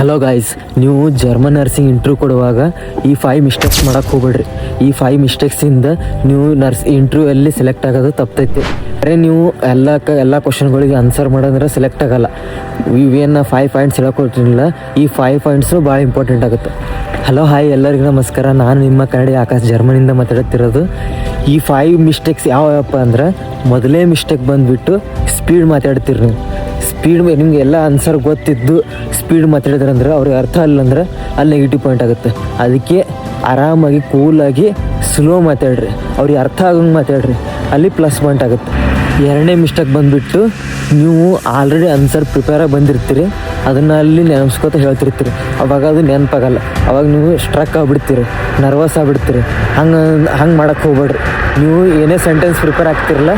Hello guys, ನೀವು German nursing interview ಕೊಡುವಾಗ ಈ 5 ಮಿಸ್ಟೇಕ್ಸ್ ಮಾಡೋಕ್ಕೆ ಹೋಗ್ಬೇಡ್ರಿ. ಈ 5 ಮಿಸ್ಟೇಕ್ಸಿಂದ ನೀವು ಇಂಟ್ರ್ಯೂವಲ್ಲಿ ಸೆಲೆಕ್ಟ್ ಆಗೋದು ತಪ್ಪೈತಿ. ಅರೆ ನೀವು ಎಲ್ಲ ಕ್ವಶನ್ಗಳಿಗೆ ಆನ್ಸರ್ ಮಾಡೋದ್ರೆ ಸೆಲೆಕ್ಟ್ ಆಗಲ್ಲ. ಇವೇನು 5 ಪಾಯಿಂಟ್ಸ್ ಹೇಳ್ಕೊಟ್ಟಿರಲಿಲ್ಲ, ಈ 5 ಪಾಯಿಂಟ್ಸು ಭಾಳ ಇಂಪಾರ್ಟೆಂಟ್ ಆಗುತ್ತೆ. ಹಲೋ ಹಾಯ್, ಎಲ್ಲರಿಗೂ ನಮಸ್ಕಾರ. ನಾನು ನಿಮ್ಮ ಕನ್ನಡಿ ಆಕಾಶ್, ಜರ್ಮನಿಂದ ಮಾತಾಡುತ್ತಿರೋದು. ಈ 5 ಮಿಸ್ಟೇಕ್ಸ್ ಯಾವಪ್ಪ ಅಂದ್ರೆ, ಮೊದಲೇ ಮಿಸ್ಟೇಕ್ ಬಂದುಬಿಟ್ಟು ಸ್ಪೀಡ್ ಮಾತಾಡ್ತೀರಿ ನೀವು. ನಿಮ್ಗೆ ಎಲ್ಲ ಆನ್ಸರ್ ಗೊತ್ತಿದ್ದು ಸ್ಪೀಡ್ ಮಾತಾಡಿದ್ರಂದ್ರೆ ಅವ್ರಿಗೆ ಅರ್ಥ ಅಲ್ಲಂದ್ರೆ ಅಲ್ಲಿ ನೆಗೆಟಿವ್ ಪಾಯಿಂಟ್ ಆಗುತ್ತೆ. ಅದಕ್ಕೆ ಆರಾಮಾಗಿ ಕೂಲಾಗಿ ಸ್ಲೋ ಮಾತಾಡ್ರಿ, ಅವ್ರಿಗೆ ಅರ್ಥ ಆಗಂಗೆ ಮಾತಾಡ್ರಿ, ಅಲ್ಲಿ ಪ್ಲಸ್ ಪಾಯಿಂಟ್ ಆಗುತ್ತೆ. ಎರಡನೇ ಮಿಸ್ಟೇಕ್ ಬಂದುಬಿಟ್ಟು, ನೀವು ಆಲ್ರೆಡಿ ಆನ್ಸರ್ ಪ್ರಿಪೇರಾಗಿ ಬಂದಿರ್ತೀರಿ, ಅದನ್ನು ಅಲ್ಲಿ ನೆನೆಸ್ಕೊತ ಹೇಳ್ತಿರ್ತೀರಿ. ಅವಾಗ ಅದು ನೆನಪಾಗಲ್ಲ. ಅವಾಗ ನೀವು ಸ್ಟ್ರಕ್ ಆಗಿಬಿಡ್ತೀರಿ, ನರ್ವಸ್ ಆಗಿಬಿಡ್ತೀರಿ. ಹಂಗೆ ಮಾಡೋಕ್ಕೆ ಹೋಗ್ಬೇಡ್ರಿ. ನೀವು ಏನೇ ಸೆಂಟೆನ್ಸ್ ಪ್ರಿಪೇರ್ ಆಗ್ತಿರಲ್ಲ,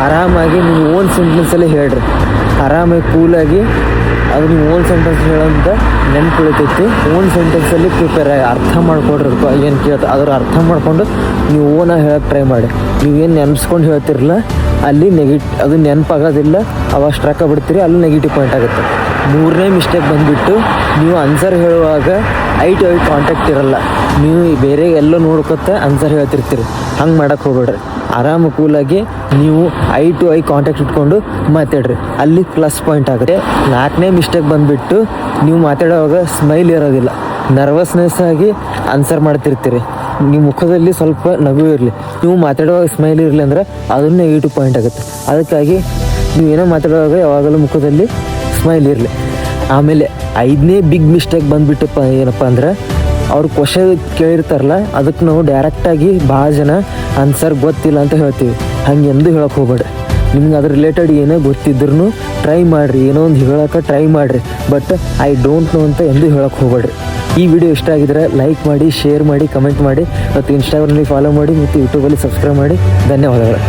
ಆರಾಮಾಗಿ ನೀವು ಓನ್ ಸೆಂಟೆನ್ಸಲ್ಲಿ ಹೇಳ್ರಿ. ಆರಾಮಾಗಿ ಕೂಲಾಗಿ ಅದು ನೀವು ಓನ್ ಸೆಂಟೆನ್ಸ್ ಹೇಳೋಂಥ ನೆನ್ಪು ಉಳಿತೈತಿ. ಓನ್ ಸೆಂಟೆನ್ಸಲ್ಲಿ ಪ್ರಿಪೇರ್ ಆಗಿ ಅರ್ಥ ಮಾಡ್ಕೊಡ್ರಿ. ಏನು ಕೇಳ್ತಾ ಅದ್ರ ಅರ್ಥ ಮಾಡಿಕೊಂಡು ನೀವು ಓನಾಗಿ ಹೇಳೋಕ್ಕೆ ಟ್ರೈ ಮಾಡಿ. ನೀವೇನು ನೆನೆಸ್ಕೊಂಡು ಹೇಳ್ತಿರಲ್ಲ, ಅಲ್ಲಿ ಅದು ನೆನಪಾಗೋದಿಲ್ಲ. ಅವಾಗ ಸ್ಟ್ರಕ್ ಆಗಿಬಿಡ್ತೀರಿ, ಅಲ್ಲಿ ನೆಗೆಟಿವ್ ಪಾಯಿಂಟ್ ಆಗುತ್ತೆ. ಮೂರನೇ ಮಿಸ್ಟೇಕ್ ಬಂದುಬಿಟ್ಟು, ನೀವು ಆನ್ಸರ್ ಹೇಳುವಾಗ ಐ ಟು ಐ ಕಾಂಟ್ಯಾಕ್ಟ್ ಇರಲ್ಲ. ನೀವು ಬೇರೆ ಎಲ್ಲ ನೋಡ್ಕೊತ ಆನ್ಸರ್ ಹೇಳ್ತಿರ್ತೀರಿ. ಹಂಗೆ ಮಾಡೋಕ್ಕೆ ಹೋಗ್ಬೇಡ್ರಿ. ಆರಾಮ ಕೂಲಾಗಿ ನೀವು ಐ ಟು ಐ ಕಾಂಟ್ಯಾಕ್ಟ್ ಇಟ್ಕೊಂಡು ಮಾತಾಡ್ರಿ, ಅಲ್ಲಿ ಪ್ಲಸ್ ಪಾಯಿಂಟ್ ಆಗುತ್ತೆ. ನಾಲ್ಕನೇ ಮಿಸ್ಟೇಕ್ ಬಂದುಬಿಟ್ಟು, ನೀವು ಮಾತಾಡೋವಾಗ ಸ್ಮೈಲ್ ಇರೋದಿಲ್ಲ, ನರ್ವಸ್ನೆಸ್ ಆಗಿ ಆನ್ಸರ್ ಮಾಡ್ತಿರ್ತೀರಿ. ನಿಮ್ಮ ಮುಖದಲ್ಲಿ ಸ್ವಲ್ಪ ನಗು ಇರಲಿ. ನೀವು ಮಾತಾಡುವಾಗ ಸ್ಮೈಲ್ ಇರಲಿ ಅಂದ್ರೆ ಅದನ್ನು ನೆಗೆಟಿವ್ ಪಾಯಿಂಟ್ ಆಗುತ್ತೆ. ಅದಕ್ಕಾಗಿ ನೀವು ಏನೋ ಮಾತಾಡುವಾಗ ಯಾವಾಗಲೂ ಮುಖದಲ್ಲಿ ಸ್ಮೈಲ್ ಇರಲಿ. ಆಮೇಲೆ 5ನೇ ಬಿಗ್ ಮಿಸ್ಟೇಕ್ ಬಂದುಬಿಟ್ಟಪ್ಪ ಏನಪ್ಪ ಅಂದ್ರೆ, ಅವ್ರು ಕ್ವಶನ್ ಕೇಳಿರ್ತಾರಲ್ಲ, ಅದಕ್ಕೆ ನಾವು ಡೈರೆಕ್ಟಾಗಿ ಭಾಳ ಜನ ಆನ್ಸರ್ ಗೊತ್ತಿಲ್ಲ ಅಂತ ಹೇಳ್ತೀವಿ. ಹಂಗೆ ಎಂದು ಹೇಳೋಕ್ಕೆ ಹೋಗ್ಬೇಡ್ರಿ. ನಿಮ್ಗೆ ಅದ್ರ ರಿಲೇಟೆಡ್ ಏನೇ ಗೊತ್ತಿದ್ರೂ ಟ್ರೈ ಮಾಡಿರಿ, ಏನೋ ಒಂದು ಹೇಳೋಕೆ ಟ್ರೈ ಮಾಡಿರಿ. ಬಟ್ ಐ ಡೋಂಟ್ ನೋ ಅಂತ ಎಂದು ಹೇಳೋಕ್ಕೆ ಹೋಗ್ಬೇಡ್ರಿ. ಈ ವಿಡಿಯೋ ಇಷ್ಟ ಆಗಿದ್ರೆ ಲೈಕ್ ಮಾಡಿ, ಶೇರ್ ಮಾಡಿ, ಕಮೆಂಟ್ ಮಾಡಿ, ಮತ್ತು ಇನ್ಸ್ಟಾಗ್ರಾಮಲ್ಲಿ ಫಾಲೋ ಮಾಡಿ, ಮತ್ತು ಯೂಟ್ಯೂಬಲ್ಲಿ ಸಬ್ಸ್ಕ್ರೈಬ್ ಮಾಡಿ. ಧನ್ಯವಾದಗಳು.